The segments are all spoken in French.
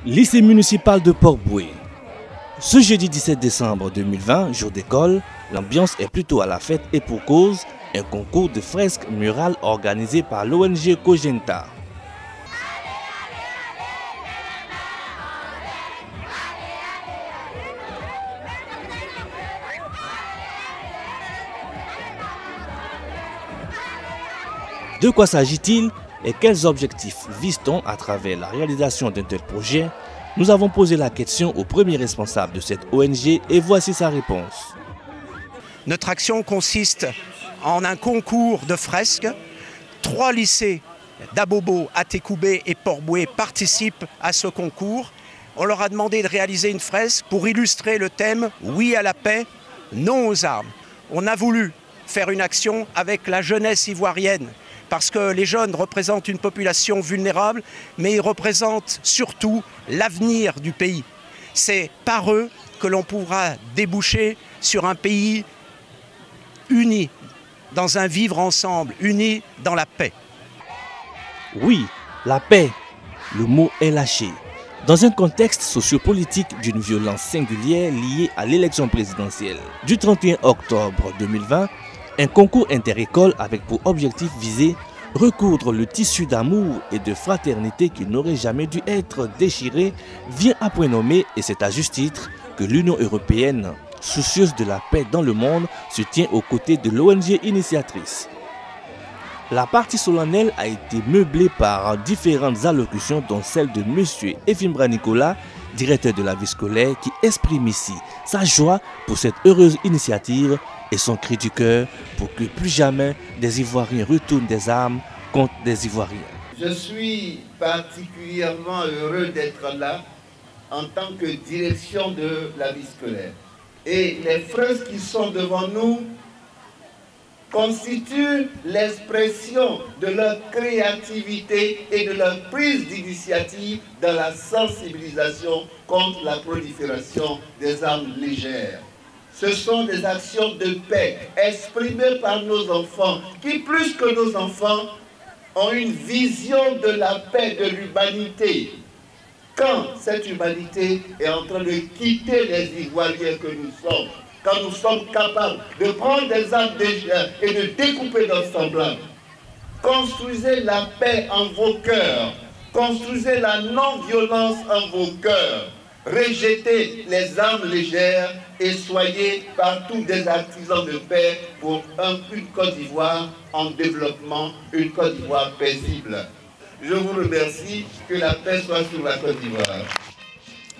Lycée municipal de Port-Bouët. Ce jeudi 17 décembre 2020, jour d'école, l'ambiance est plutôt à la fête et pour cause, un concours de fresques murales organisé par l'ONG Kogenta. De quoi s'agit-il et quels objectifs vise-t-on à travers la réalisation d'un tel projet? Nous avons posé la question au premier responsable de cette ONG et voici sa réponse. Notre action consiste en un concours de fresques. 3 lycées d'Abobo, Atekoubé et Port-Bouët participent à ce concours. On leur a demandé de réaliser une fresque pour illustrer le thème « Oui à la paix, non aux armes ». On a voulu faire une action avec la jeunesse ivoirienne, parce que les jeunes représentent une population vulnérable, mais ils représentent surtout l'avenir du pays. C'est par eux que l'on pourra déboucher sur un pays uni, dans un vivre ensemble, uni dans la paix. Oui, la paix, le mot est lâché. Dans un contexte sociopolitique d'une violence singulière liée à l'élection présidentielle du 31 octobre 2020, un concours interécole avec pour objectif visé recoudre le tissu d'amour et de fraternité qui n'aurait jamais dû être déchiré vient à point nommé et c'est à juste titre que l'Union européenne, soucieuse de la paix dans le monde, se tient aux côtés de l'ONG initiatrice. La partie solennelle a été meublée par différentes allocutions dont celle de M. Efimbra Nicolas, directeur de la vie scolaire, qui exprime ici sa joie pour cette heureuse initiative et son cri du cœur pour que plus jamais des Ivoiriens retournent des armes contre des Ivoiriens. Je suis particulièrement heureux d'être là en tant que direction de la vie scolaire. Et les fresques qui sont devant nous constituent l'expression de leur créativité et de leur prise d'initiative dans la sensibilisation contre la prolifération des armes légères. Ce sont des actions de paix exprimées par nos enfants qui, plus que nos enfants, ont une vision de la paix, de l'humanité. Quand cette humanité est en train de quitter les Ivoiriens que nous sommes, quand nous sommes capables de prendre des armes légères et de découper nos semblables, construisez la paix en vos cœurs, construisez la non-violence en vos cœurs, rejetez les armes légères et soyez partout des artisans de paix pour une Côte d'Ivoire en développement, une Côte d'Ivoire paisible. Je vous remercie, que la paix soit sur la Côte d'Ivoire.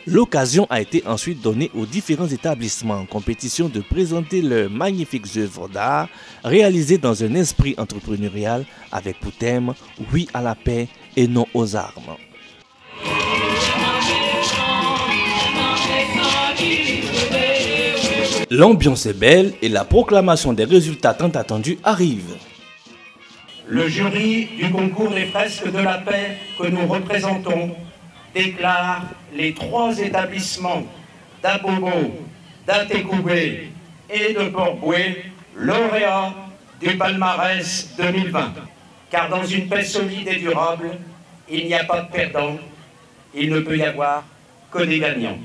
L'occasion a été ensuite donnée aux différents établissements en compétition de présenter leurs magnifiques œuvres d'art réalisées dans un esprit entrepreneurial avec pour thème « Oui à la paix et non aux armes ». L'ambiance est belle et la proclamation des résultats tant attendus arrive. Le jury du concours des fresques de la paix que nous représentons déclare les 3 établissements d'Abobo, d'Atekoubé et de Port-Bouët lauréats du palmarès 2020. Car dans une paix solide et durable, il n'y a pas de perdants, il ne peut y avoir que des gagnants.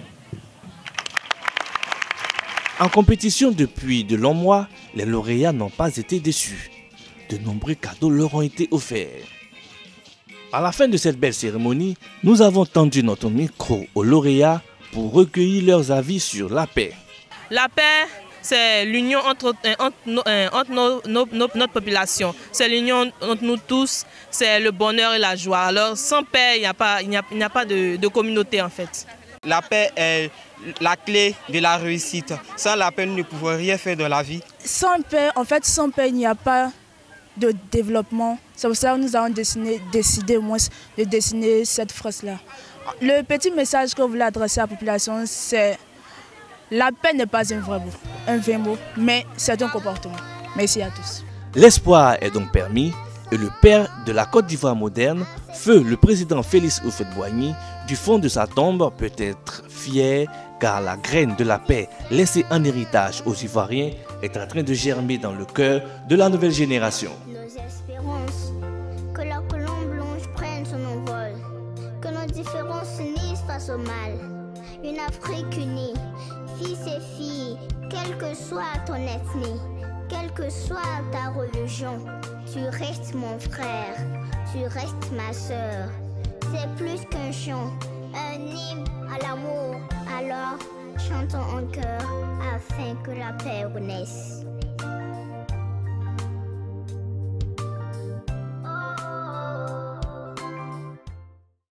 En compétition depuis de longs mois, les lauréats n'ont pas été déçus. De nombreux cadeaux leur ont été offerts. À la fin de cette belle cérémonie, nous avons tendu notre micro aux lauréats pour recueillir leurs avis sur la paix. La paix, c'est l'union entre notre population. C'est l'union entre nous tous, c'est le bonheur et la joie. Alors sans paix, il n'y a pas de communauté en fait. La paix est la clé de la réussite. Sans la paix, nous ne pouvons rien faire de la vie. Sans paix, il n'y a pas de développement. C'est pour ça que nous avons décidé de dessiner cette fresque-là. Le petit message que vous voulez adresser à la population, c'est la paix n'est pas un vrai mot, mais c'est un comportement. Merci à tous. L'espoir est donc permis et le père de la Côte d'Ivoire moderne, feu le président Félix Houphouët-Boigny, du fond de sa tombe peut être fier car la graine de la paix laissée en héritage aux Ivoiriens est en train de germer dans le cœur de la nouvelle génération. Nos espérances, que la colombe blanche prenne son envol, que nos différences qu'on s'unisse face au mal. Une Afrique unie, fils et filles, quelle que soit ton ethnie, quelle que soit ta religion, tu restes mon frère, tu restes ma sœur. C'est plus qu'un chant, un hymne à l'amour. Alors, chantons en chœur afin que la paix renaisse.